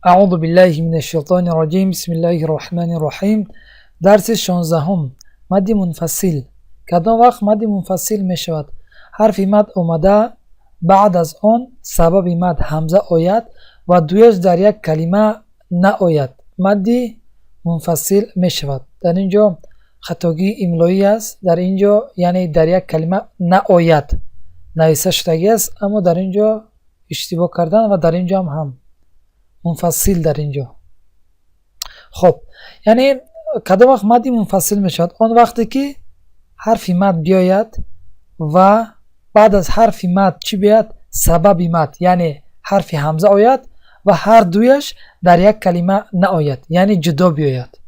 اعوذ بالله من الشیطان الرجیم. بسم الله الرحمن الرحیم. درس 16 مد منفصل. کدام وقت مد منفصل می شود؟ حرف مد اومده، بعد از آن سبب مد همزه آید و دویش در یک کلمه نآید، مد منفصل می شود. در اینجا خطاگی املایی است. در اینجا یعنی در یک کلمه نآید نویسه شدگی است، اما در اینجا اشتباه کردن و در اینجا هم منفصل. در اینجا خب یعنی کدام وقت مد منفصل می شود؟ آن وقتی که حرف مد بیاید و بعد از حرف مد چی بیاید؟ سبب مد، یعنی حرف همزه آید و هر دویش در یک کلمه نآید، یعنی جدا بیاید.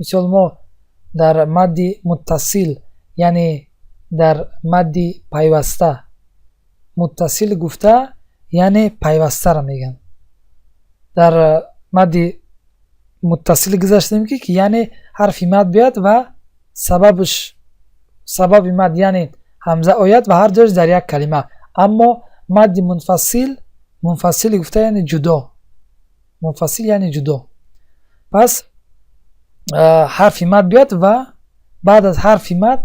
مثال ما در مد متصل، یعنی در مد پیوسته، متصل گفته یعنی پیوسته را میگن. در مد متصل گذاشتیم که یعنی حرف مد بیاد و سبب مد یعنی همزه آید و هر دوش در یک کلمه. اما مد منفصل گفته یعنی جدا، منفصل یعنی جدا. پس حرف مد بیاد و بعد از حرف مد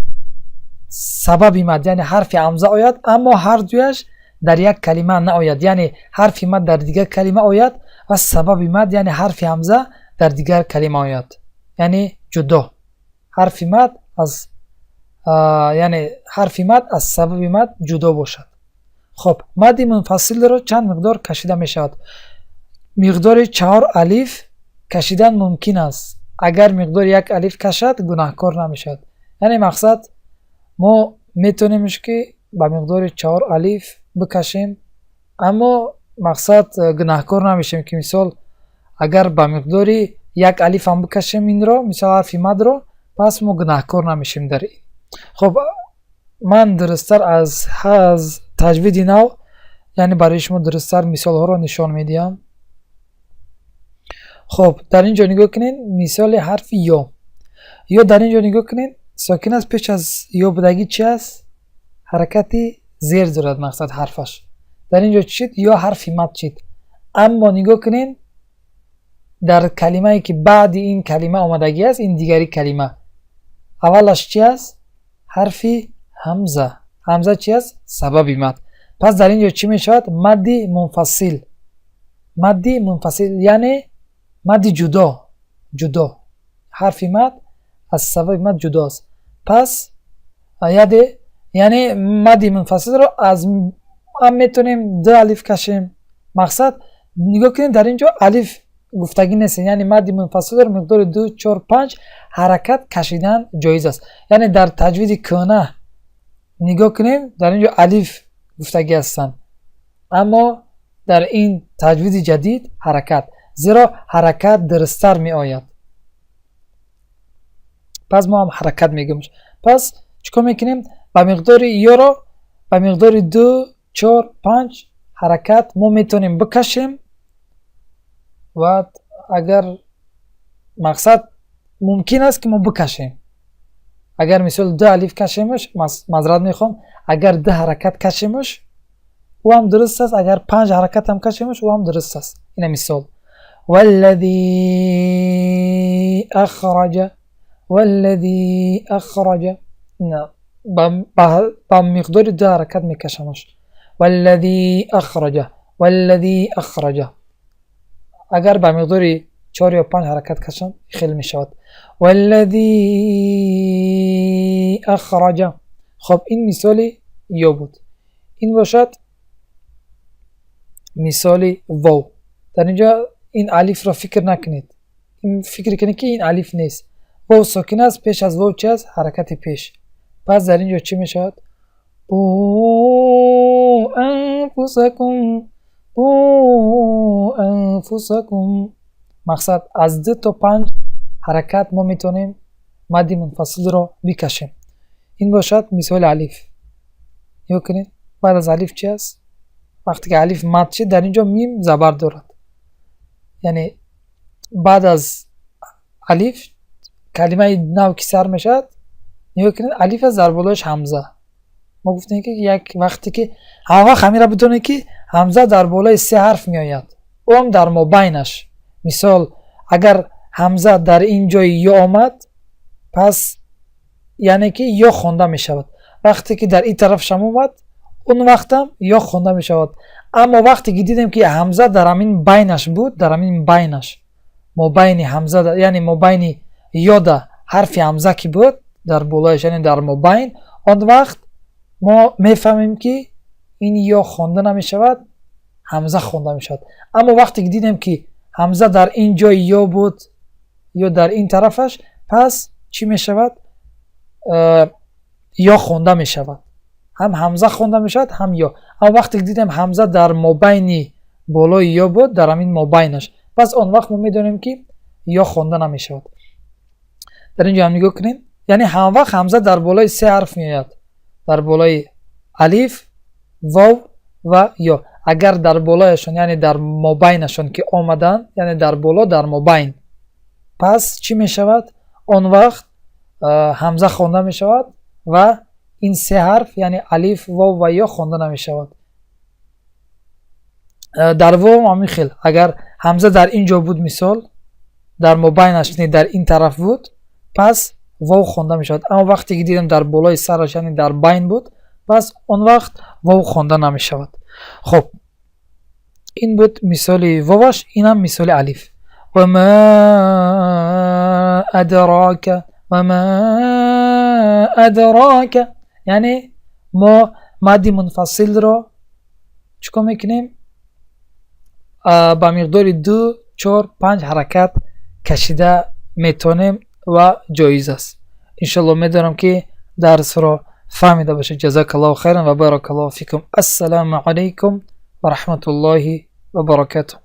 سبب مد یعنی حرف همزه آید، اما هر دویش در یک کلمه نآید، یعنی حرف مد در دیگر کلمه آید و سبب مد یعنی حرف همزه در دیگر کلمه آید، یعنی جدا. حرف مد از یعنی حرف مد از سبب مد جدا باشد. خب مد منفصل را چند مقدار کشیده می شود؟ مقدار 4 الف کشیدن ممکن است. اگر مقدار 1 الف کشد گناهکار نمی شود. یعنی مقصد ما میتونیم که با مقدار 4 الف بکشیم، اما مقصد گناهکار نمیشیم که مثال اگر با مقدار 1 الف هم بکشیم این را، مثال حرف مد را، پس ما گناهکار نمیشیم در این. خب من درستر از تجوید نو، یعنی برای شما درستر مثال ها را نشان میدیم. خب در اینجا نگاه کنین، مثال حرف یا در اینجا نگاه کنین، ساکن است، پیش از یا بودگی چی است؟ حرکتی زیر دارد مقصد حرفش. در اینجا چید؟ یا حرف مد چید. اما نگاه کنین در کلمه ای که بعد این کلمه آمدگی است، این دیگری کلمه اولش چی است؟ حرف همزه. همزه چی است؟ سبب مد. پس در اینجا چی می شود؟ مد منفصل. مد منفصل یعنی مد جدا. حرف مد از سبب مد جداست. پس یعنی مد منفصل رو از هم میتونیم 2 الف کشیم. مقصد نگاه کنیم در اینجا الف گفتگی نیست، یعنی مد منفصل رو مقدار 2 4 5 حرکت کشیدن جایز است. یعنی در تجوید کنه نگاه کنیم در اینجا الف گفتگی هستن، اما در این تجوید جدید حرکت، زیرا حرکت درستر می آید. پس ما هم حرکت میگیم. پس چیکار میکنیم؟ با مقدار یا رو با مقدار 2 4 5 حرکت ما میتونیم بکشیم و اگر مقصد ممکن است که ما بکشیم. اگر مثال 2 الف کشیمش، معذرت میخوام، اگر 2 حرکت کشیمش او هم درست است، اگر 5 حرکت هم کشیمش او هم درست است. این مثال والذی اخرج نه با مقدار 2 حرکت میکشمش. والذی اخرج اگر با مقدار 4 یا 5 حرکت کشم خیلی میشود. والذی اخرج. خب این مثال یا بود. این باشد مثال واو. در اینجا این الف را فکر نکنید، این فکر کنید که این الف نیست. واو ساکن است، پیش از واو چی است؟ حرکت پیش. پس در اینجا چی میشود؟ انفسکم. مقصد از 2 تا 5 حرکت ما میتونیم مد منفصل رو بکشیم. این باشد مثال الف. یا کنید بعد از الف چی است؟ وقتی که الف مد شد در اینجا میم زبر دارد، یعنی بعد از الف کلمه نو که سر میشد، نگاه کنید الف از در بالایش همزه. ما گفتیم که یک وقتی که همه را بدونه که همزه در بالای 3 حرف می آید. هم در مابینش. مثال اگر همزه در این جای یا آمد پس یعنی که یا خونده می شود. وقتی که در این طرف شما اومد اون وقت هم یا خونده می شود. اما وقتی که دیدیم که همزه در همین بینش بود، در همین بینش مابین همزه یعنی مابین یا در حرف همزه که بود در بالایش یعنی در مابین، اون وقت ما میفهمیم که این یا خونده نمی شود، همزه خونده می شود. اما وقتی که دیدیم که همزه در این جای یا بود یا در این طرفش، پس چی می شود؟ یا خونده می شود. هم همزه خونده می شود هم یا. اما وقتی که دیدیم همزه در مابین بالای یا بود، در همین مابینش، پس اون وقت ما می دونیم که یا خونده نمی شود. در اینجا هم نگاه کنیم، یعنی هم وقت همزه در بالای سه حرف می آید، در بالای الف، واو و یا. اگر در بالایشون یعنی در مابینشون که آمدن، یعنی در بالا در مابین، پس چی می شود؟ اون وقت همزه خونده می شود و این سه حرف یعنی الف، واو و یا خونده نمی شود. در واو هم خیلی، اگر همزه در اینجا بود، مثال در مابینش در این طرف بود، پس واو خونده می شود. اما وقتی که دیدم در بالای سرش یعنی در بین بود، پس اون وقت واو خونده نمی شود. خب این بود مثال واوش. این هم مثال الف. و ما ادراک، و ما ادراک، یعنی ما مد منفصل را چکار میکنیم؟ با مقدار 2 4 5 حرکت کشیده میتونیم و جایز است. انشالله میدارم که درس را فهمیده باشه. جزاک الله خیرا و بارک الله فیکم. السلام علیکم و رحمت الله و برکاته.